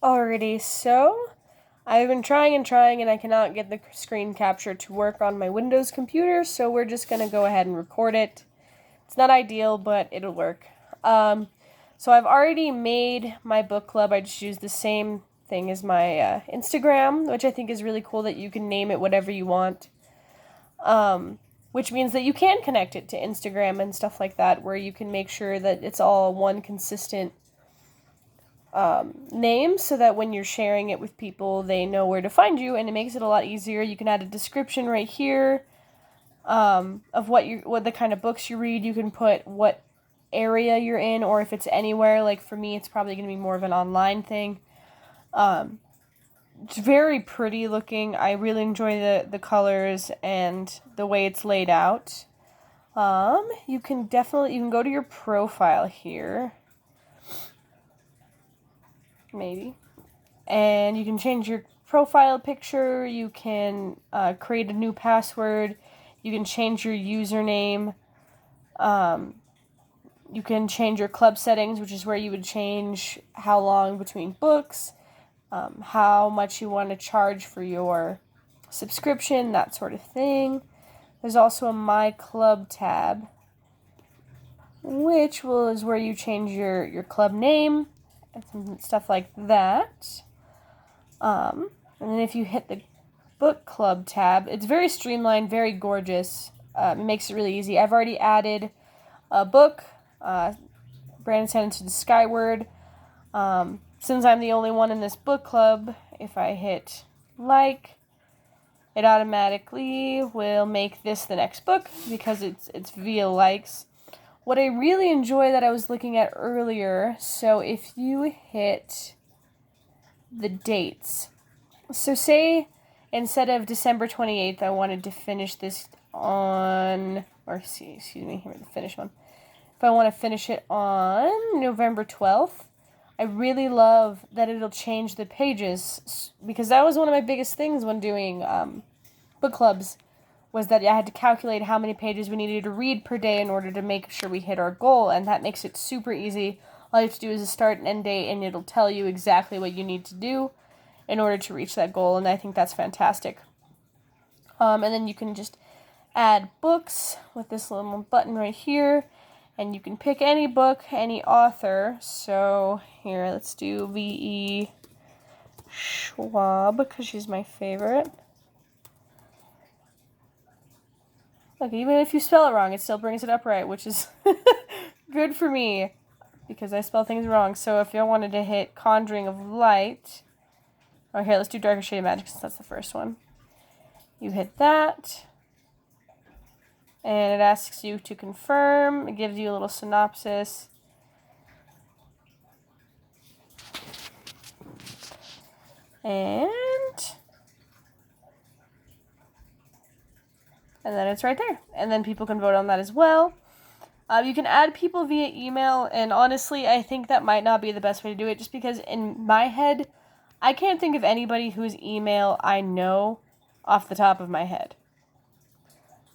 Alrighty, so I've been trying and I cannot get the screen capture to work on my Windows computer, so we're just going to go ahead and record it. It's not ideal, but it'll work. So I've already made my book club. I just use the same thing as my Instagram, which I think is really cool that you can name it whatever you want. Which means that you can connect it to Instagram and stuff like that, where you can make sure that it's all one consistent name, so that when you're sharing it with people, they know where to find you, and it makes it a lot easier. You can add a description right here of what the kind of books you read. You can put what area you're in, or if it's anywhere. Like for me, it's probably going to be more of an online thing. It's very pretty looking. I really enjoy the colors and the way it's laid out. You can go to your profile here. Maybe. And you can change your profile picture. You can create a new password. You can change your username. You can change your club settings, which is where you would change how long between books, how much you want to charge for your subscription, that sort of thing. There's also a My Club tab, which is where you change your club name and some stuff like that. And then if you hit the book club tab, it's very streamlined, very gorgeous. It makes it really easy. I've already added a book, Brandon Sent to the Skyward. Since I'm the only one in this book club, if I hit like, it automatically will make this the next book because it's via likes. What I really enjoy that I was looking at earlier, so if you hit the dates, so say instead of December 28th, I wanted to finish this on, the finish one. If I want to finish it on November 12th, I really love that it'll change the pages, because that was one of my biggest things when doing book clubs, was that I had to calculate how many pages we needed to read per day in order to make sure we hit our goal, and that makes it super easy. All you have to do is a start and end date, and it'll tell you exactly what you need to do in order to reach that goal, and I think that's fantastic. And then you can just add books with this little button right here, and you can pick any book, any author. So here, let's do V.E. Schwab, because she's my favorite. Look, even if you spell it wrong, it still brings it up right, which is good for me, because I spell things wrong. So if you wanted to hit Conjuring of Light, oh, here, let's do Darker Shade of Magic, since that's the first one. You hit that, and it asks you to confirm. It gives you a little synopsis. And then it's right there. And then people can vote on that as well. You can add people via email, and honestly, I think that might not be the best way to do it, just because in my head, I can't think of anybody whose email I know off the top of my head.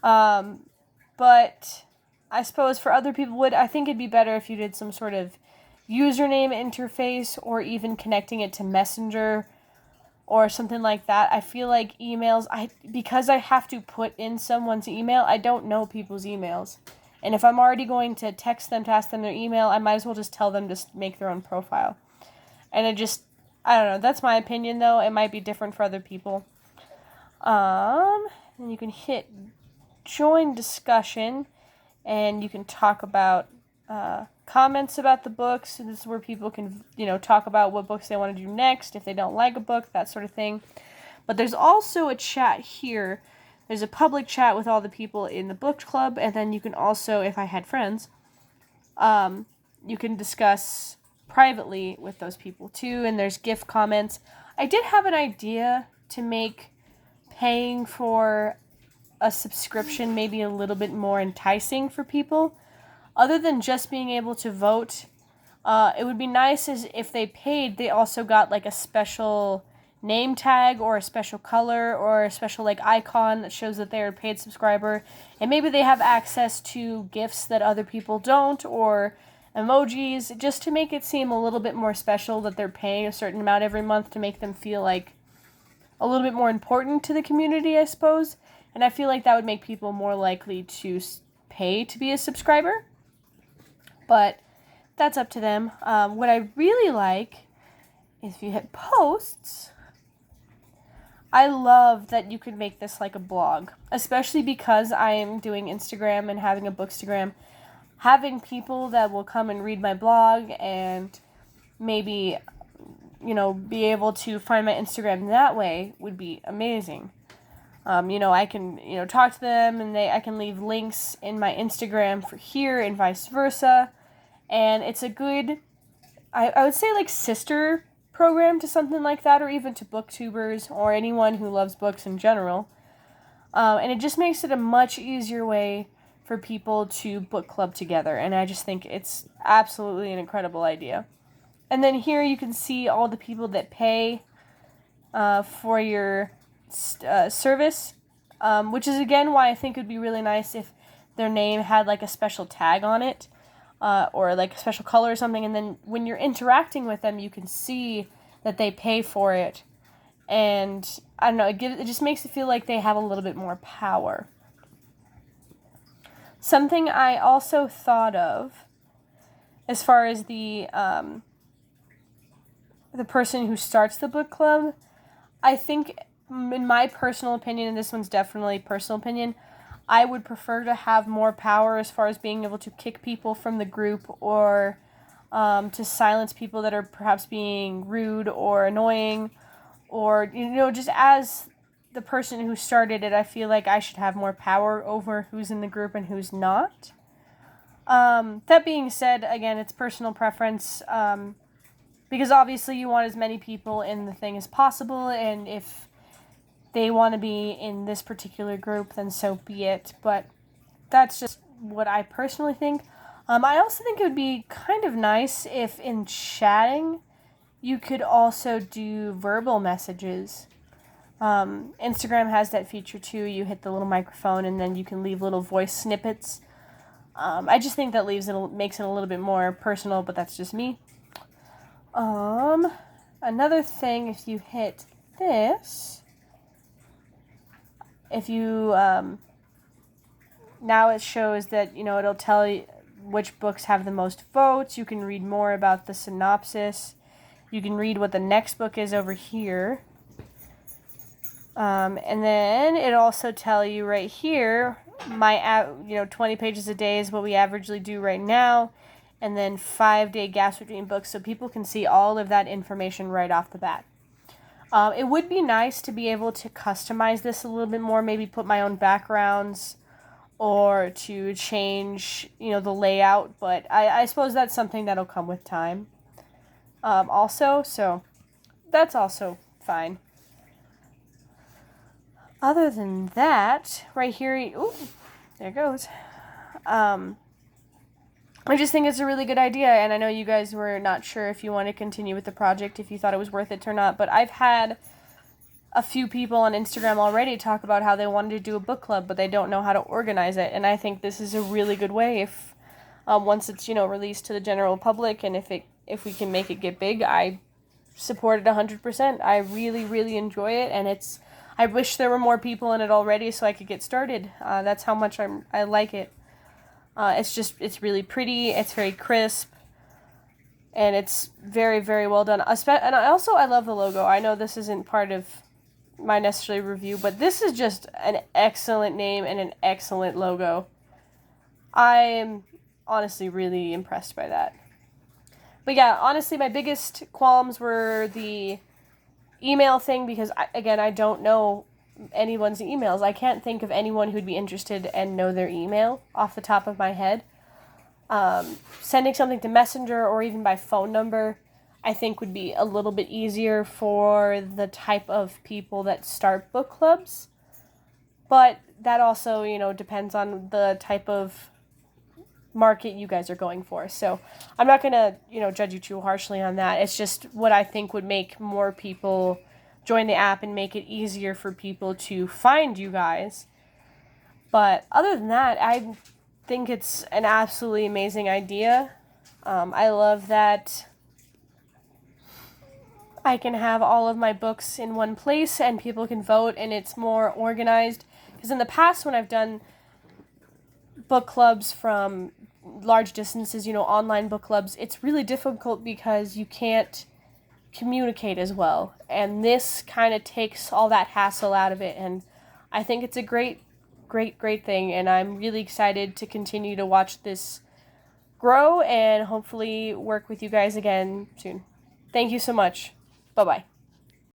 But I suppose for other people I think it'd be better if you did some sort of username interface, or even connecting it to Messenger or something like that. I feel like emails, because I have to put in someone's email, I don't know people's emails. And if I'm already going to text them to ask them their email, I might as well just tell them to make their own profile. And I don't know, that's my opinion though. It might be different for other people. And you can hit join discussion, and you can talk about comments about the books. So this is where people can, talk about what books they want to do next, if they don't like a book, that sort of thing. But there's also a chat here. There's a public chat with all the people in the book club, and then you can also, if I had friends, you can discuss privately with those people too, and there's gift comments. I did have an idea to make paying for a subscription maybe a little bit more enticing for people. Other than just being able to vote, it would be nice as if they paid, they also got like a special name tag, or a special color, or a special icon that shows that they're a paid subscriber, and maybe they have access to gifts that other people don't, or emojis, just to make it seem a little bit more special that they're paying a certain amount every month to make them feel like a little bit more important to the community, I suppose. And I feel like that would make people more likely to pay to be a subscriber. But that's up to them. What I really like is if you hit posts, I love that you could make this like a blog, especially because I am doing Instagram and having a Bookstagram. Having people that will come and read my blog and maybe, be able to find my Instagram that way would be amazing. I can, talk to them and I can leave links in my Instagram for here and vice versa. And it's a good, I would say like sister program to something like that, or even to booktubers or anyone who loves books in general. And it just makes it a much easier way for people to book club together. And I just think it's absolutely an incredible idea. And then here you can see all the people that pay for your service, which is again why I think it would be really nice if their name had like a special tag on it, or like a special color or something, and then when you're interacting with them you can see that they pay for it, and I don't know, it just makes it feel like they have a little bit more power. Something I also thought of as far as the person who starts the book club, I think, in my personal opinion, and this one's definitely personal opinion, I would prefer to have more power as far as being able to kick people from the group, or to silence people that are perhaps being rude or annoying, or, just as the person who started it, I feel like I should have more power over who's in the group and who's not. That being said, again, it's personal preference, because obviously you want as many people in the thing as possible, and if they want to be in this particular group, then so be it. But that's just what I personally think. I also think it would be kind of nice if in chatting you could also do verbal messages. Instagram has that feature too. You hit the little microphone and then you can leave little voice snippets. I just think that makes it a little bit more personal, but that's just me. Another thing, if you hit this, if you, now it shows that, it'll tell you which books have the most votes. You can read more about the synopsis. You can read what the next book is over here. And then it'll also tell you right here, 20 pages a day is what we averagely do right now. And then 5-day gaps between books, so people can see all of that information right off the bat. It would be nice to be able to customize this a little bit more, maybe put my own backgrounds, or to change, the layout, but I suppose that's something that'll come with time. So that's also fine. Other than that, right here, there it goes. I just think it's a really good idea, and I know you guys were not sure if you want to continue with the project, if you thought it was worth it or not, but I've had a few people on Instagram already talk about how they wanted to do a book club, but they don't know how to organize it, and I think this is a really good way if, once it's, released to the general public, and if we can make it get big, I support it 100%. I really, really enjoy it, and I wish there were more people in it already so I could get started. That's how much I like it. It's really pretty, it's very crisp, and it's very, very well done. And I love the logo. I know this isn't part of my necessarily review, but this is just an excellent name and an excellent logo. I am honestly really impressed by that. But yeah, honestly, my biggest qualms were the email thing, because I don't know anyone's emails. I can't think of anyone who'd be interested and know their email off the top of my head. Sending something to Messenger or even by phone number, I think would be a little bit easier for the type of people that start book clubs. But that also, depends on the type of market you guys are going for. So I'm not going to, judge you too harshly on that. It's just what I think would make more people join the app and make it easier for people to find you guys. But other than that, I think it's an absolutely amazing idea. I love that I can have all of my books in one place and people can vote and it's more organized. Because in the past when I've done book clubs from large distances, online book clubs, it's really difficult because you can't communicate as well. And this kind of takes all that hassle out of it. And I think it's a great thing. And I'm really excited to continue to watch this grow and hopefully work with you guys again soon. Thank you so much. Bye-bye.